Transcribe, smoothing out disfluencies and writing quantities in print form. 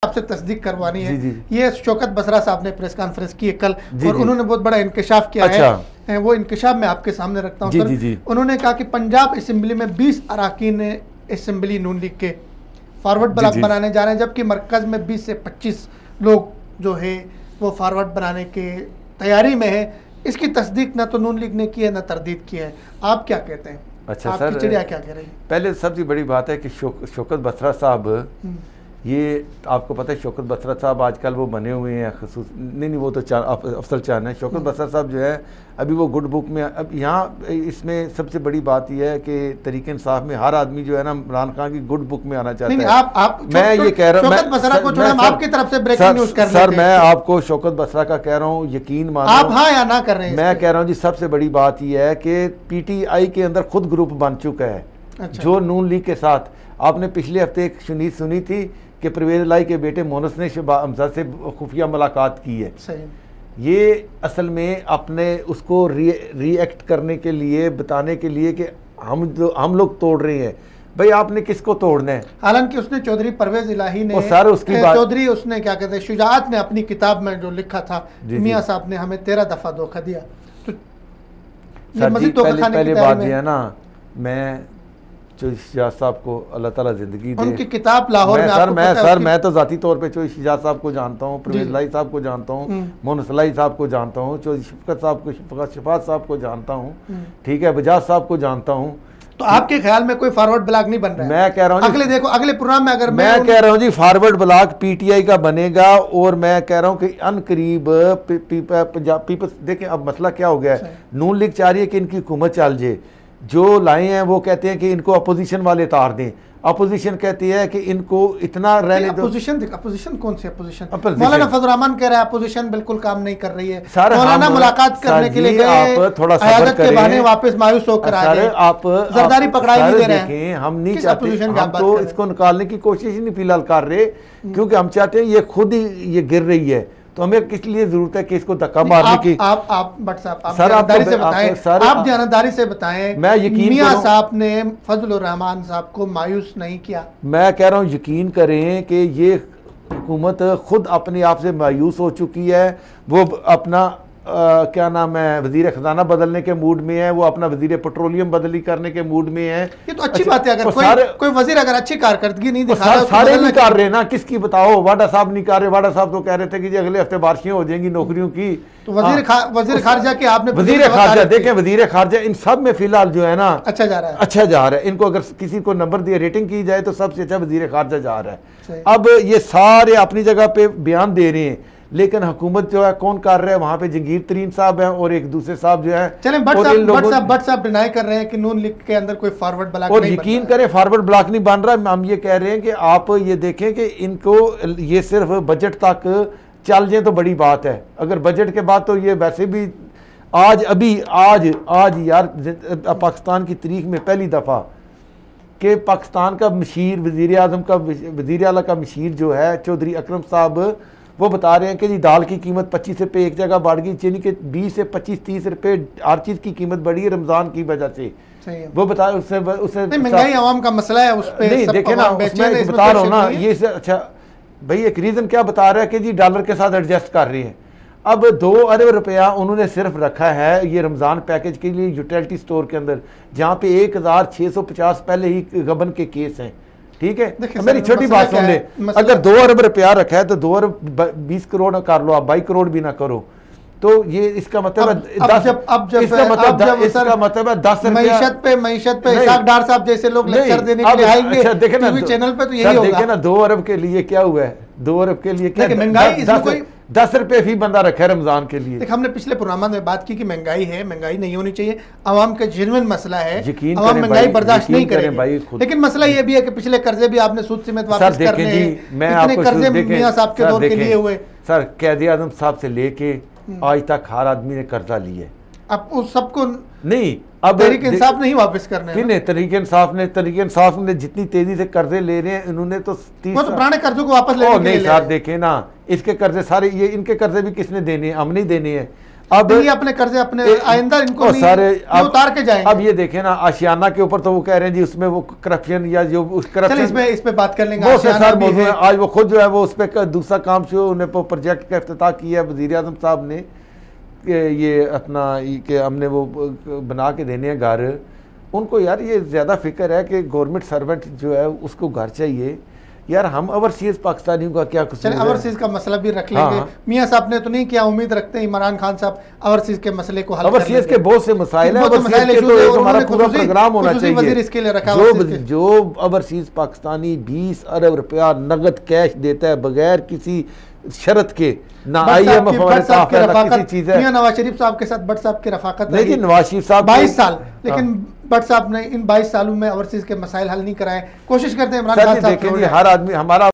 آپ سے تصدیق کروانی ہے. یہ شوکت بسرا صاحب نے پریس کانفرنس کی ہے کل اور انہوں نے بہت بڑا انکشاف کیا ہے. وہ انکشاف میں آپ کے سامنے رکھتا ہوں سر. انہوں نے کہا کہ پنجاب اسمبلی میں 20 اراکین اسمبلی نون لیگ کے فارورڈ بلاک بنانے جا رہے ہیں، جبکہ مرکز میں 20 سے 25 لوگ جو ہے وہ فارورڈ بنانے کے تیاری میں ہے. اس کی تصدیق نہ تو نون لیگ نے کی ہے نہ تردید کی ہے. آپ کیا کہتے ہیں؟ اچھا آپ کی چڑیا کیا کہہ رہی ہے؟ پہلے سب سے بڑی بات ہے کہ شوکت بسرا صاحب، یہ آپ کو پتہ ہے شوکت بسرا صاحب آج کل وہ بنے ہوئے ہیں خصوص نہیں وہ تو افضل چاند ہے. شوکت بسرا صاحب جو ہے ابھی وہ گڈ بک میں، اب یہاں اس میں سب سے بڑی بات یہ ہے کہ تحریک انصاف میں ہر آدمی جو ہے نا عمران خان کی گڈ بک میں آنا چاہتا ہے. میں یہ کہہ رہا ہوں شوکت بسرا کو چھوڑا ہم آپ کی طرف سے بریکنگ نیوز کر لیتے ہیں. سر میں آپ کو شوکت بسرا کا کہہ رہا ہوں، یقین مانو آپ ہاں یا نہ کر رہے ہیں. میں کہہ رہا ہوں جی سب سے بڑی بات یہ ہے کہ پی ٹی آئی کے اندر خود گروپ بن چکا ہے جو نون لیگ کے ساتھ. آپ نے پچھلے ہفتے ایک شنید سنی تھی کہ پرویز الہی کے بیٹے مونس نے شبہ حمزہ سے خفیہ ملاقات کی ہے. یہ اصل میں اپنے اس کو ری ایکٹ کرنے کے لیے، بتانے کے لیے کہ ہم لوگ توڑ رہے ہیں. بھئی آپ نے کس کو توڑنا ہے؟ حالانکہ اس نے چودھری پرویز الہی نے چودھری اس نے کیا کہتے ہیں شجاعت نے اپنی کتاب میں جو لکھا تھا میاں صاحب نے ہمیں 13 دفعہ دھوکہ دیا. پہلے بات یہ ہے نا، میں چودھری شجاعت صاحب کو اللہ تعالیٰ زندگی دے، ان کی کتاب لاہور میں میں تو ذاتی طور پہ چودھری شجاعت صاحب کو جانتا ہوں، پرویز الہی صاحب کو جانتا ہوں، مونس الہی صاحب کو جانتا ہوں، چودھری شفقت صاحب کو شفاعت صاحب کو جانتا ہوں، ٹھیک ہے، بجاج صاحب کو جانتا ہوں. تو آپ کے خیال میں کوئی فارورڈ بلاک نہیں بن رہا ہے؟ میں کہہ رہا ہوں اگلے پروگرام میں اگر میں کہہ رہا ہوں جی فارورڈ بلاک پی ٹی آئی کا بنے گا. اور میں کہہ رہا ہوں کہ ان قریب پنجاب پیپلز، دیکھیں اب مسئلہ کیا ہو گیا ہے، نون لیگ چاہ رہی ہے کہ ان کی حکومت چل جائے. جو لائے ہیں وہ کہتے ہیں کہ ان کو اپوزیشن والے تار دیں. اپوزیشن کہتی ہے کہ ان کو اتنا رہنے دو. اپوزیشن کون سی اپوزیشن؟ مولانا فضل الرحمان کہہ رہا ہے اپوزیشن بالکل کام نہیں کر رہی ہے. مولانا ملاقات کرنے کے لیے گئے، عیادت کے بہانے واپس مایوس ہو کر آ گئے. آپ زرداری پکڑائی نہیں دے رہے ہیں. ہم نہیں چاہتے، ہم تو اس کو نکالنے کی کوشش ہی نہیں فی الحال کر رہے، کیونکہ ہم چاہتے ہیں یہ خود ہی یہ گر رہی ہے. تو ہمیں کس لیے ضرورت ہے کہ اس کو دھکا مارنے کی؟ آپ بٹ صاحب آپ دیانتداری سے بتائیں. میں یقین میاں صاحب نے فضل الرحمان صاحب کو مایوس نہیں کیا. میں کہہ رہا ہوں یقین کریں کہ یہ حکومت خود اپنے آپ سے مایوس ہو چکی ہے. وہ اپنا کیا نام ہے وزیر خزانہ بدلنے کے موڈ میں ہے، وہ اپنا وزیر پیٹرولیم بدلی کرنے کے موڈ میں ہے. یہ تو اچھی بات ہے. اگر کوئی وزیر اگر اچھی کارکردگی نہیں دکھا رہا، سارے نہیں کر رہے نا. کس کی بتاؤ؟ واڈا صاحب نہیں کر رہے. واڈا صاحب تو کہہ رہے تھے کہ جی اگلے ہفتے بارشیں ہو جائیں گی نوکریوں کی. تو وزیر خارجہ کے آپ نے وزیر خارجہ دیکھیں، وزیر خارجہ ان سب میں فی الحال جو ہے نا اچھا جا رہا ہے. ان کو اگر کسی کو نمبر دیا ریٹنگ کی جائے تو سب سے اچھا وزیر خارجہ جا رہا ہے. اب یہ سارے اپنی جگہ پہ بیان دے رہے ہیں، لیکن حکومت جو ہے کون کر رہا ہے؟ وہاں پہ جنگیر ترین صاحب ہیں اور ایک دوسرے صاحب جو ہیں. چلیں بٹ صاحب ڈینائی کر رہے ہیں کہ نون لیگ کے اندر کوئی فارورڈ بلاک نہیں بن رہا. اور یقین کریں فارورڈ بلاک نہیں بن رہا. ہم یہ کہہ رہے ہیں کہ آپ یہ دیکھیں کہ ان کو یہ صرف بجٹ تک چل جائیں تو بڑی بات ہے. اگر بجٹ کے بعد تو یہ ویسے بھی آج یار پاکستان کی تاریخ میں پہلی دفعہ کہ پاکستان کا مشیر، وزیر اعظم کا وزیر اعلیٰ کا مشیر جو ہے چودھری اکرم صاحب، وہ بتا رہے ہیں کہ جی دال کی قیمت 25 روپے ایک جگہ بڑھ گئی، چینی کے 20 سے 25-30 روپے ہر چیز کی قیمت بڑھی ہے رمضان کی وجہ سے. وہ بتا اسے مہنگائی عوام کا مسئلہ ہے، اس پہ نہیں دیکھیں نا، اس میں بتا رہا ہوں نا یہ اچھا بھائی ایک ریزن کیا بتا رہا ہے کہ جی ڈالر کے ساتھ ایڈجسٹ کر رہی ہیں. اب 2 ارب روپیہ انہوں نے صرف رکھا ہے یہ رمضان پیکج کے لیے یوٹیلٹی سٹور کے اندر، جہاں پہ 1650 پہلے ہی غبن کے کیس ہیں. ٹھیک ہے، میری چھوٹی بات سن لے. اگر 2 ارب روپیہ رکھا ہے تو 2 ارب 20 کروڑ کر لو، آپ 22 کروڑ بھی نہ کرو تو یہ اس کا مطلب ہے 10 معیشت پہ اسحاق ڈار صاحب جیسے لوگ لیکچر دینے کے لیے آئیں گے ٹی وی چینل پہ تو یہی ہوگا. دیکھیں نا 2 ارب کے لیے کیا ہوا ہے، 2 ارب کے لیے کیا مہنگائی 10 روپے فی بندہ رکھا ہے رمضان کے لیے. ہم نے پچھلے پروگرامات میں بات کی کہ مہنگائی ہے، مہنگائی نہیں ہونی چاہیے، عوام کا جینوئن مسئلہ ہے، عوام مہنگائی برداشت نہیں کریں گے. لیکن مسئلہ یہ بھی ہے کہ پچھلے قرضے بھی آپ نے سود سمیت واپس کرنے ہیں. اتنے قرضے میاں صاحب کے دور کے لیے ہوئے. سر قائد اعظم صاحب سے لے کے آج تک ہر آدمی نے قرضہ لیا ہے. اب اس سب کو نہیں، اب تحریک انصاف نہیں واپس کرنے ہیں. تحریک انصاف نے جتنی تیزی سے قرضے لے رہے ہیں انہوں نے تو پرانے قرضوں کو واپس لینے کے لیے نہیں. سر دیکھیں نا اس کے قرضے سارے، یہ ان کے قرضے بھی کس نے دینے ہیں؟ ہم نہیں دینے ہیں. اب یہ اپنے قرضے اپنے آئندہ ان کو اتار کے جائیں گے. اب یہ دیکھیں نا آشیانہ کے اوپر تو وہ کہہ رہے ہیں جی اس میں وہ کرپشن یا جو کرپشن اس پہ بات کر لیں گے. بہت سے سارے موضوع ہیں. آج وہ خود جو ہے وہ اس پہ دوسرا کام شروع انہیں پروجیکٹ کا افتتاح کیا ہے وزیر اعظم صاحب نے کہ یہ اپنا کہ ہم نے وہ بنا کے دینے ہیں گھر. ان کو یار یہ زیادہ فکر ہے کہ گورنمنٹ سرونٹ جو ہے اس کو گھر چاہیے. یار ہم اوورسیز پاکستانیوں کا کیا قصور ہے؟ اوورسیز کا مسئلہ بھی رکھ لیں گے. میاں صاحب نے تو نہیں کیا, امید رکتے ہیں عمران خان صاحب اوورسیز کے مسئلے کو حل کر لیں گے. اوورسیز کے بہت سے مسائل ہیں, اوورسیز کے تو ایک ہمارا پورا پروگرام ہونا چاہیے. جو اوورسیز پاکستانی 20 ارب روپیہ نقد کیش دیتا ہے بغیر کسی شرط کے, نہ آئی ایم ایف نہ کسی چیز ہے. نواز شریف صاحب کے ساتھ بٹ صاحب کی رفاقت نہیں جی, نواز شریف صاحب 22 سال, لیکن بٹ صاحب نے ان 22 سالوں میں اوورسیز کے مسائل حل نہیں کرائے. کوشش کرتے ہیں عمران خان صاحب. دیکھیں جی, ہر آدمی ہمارا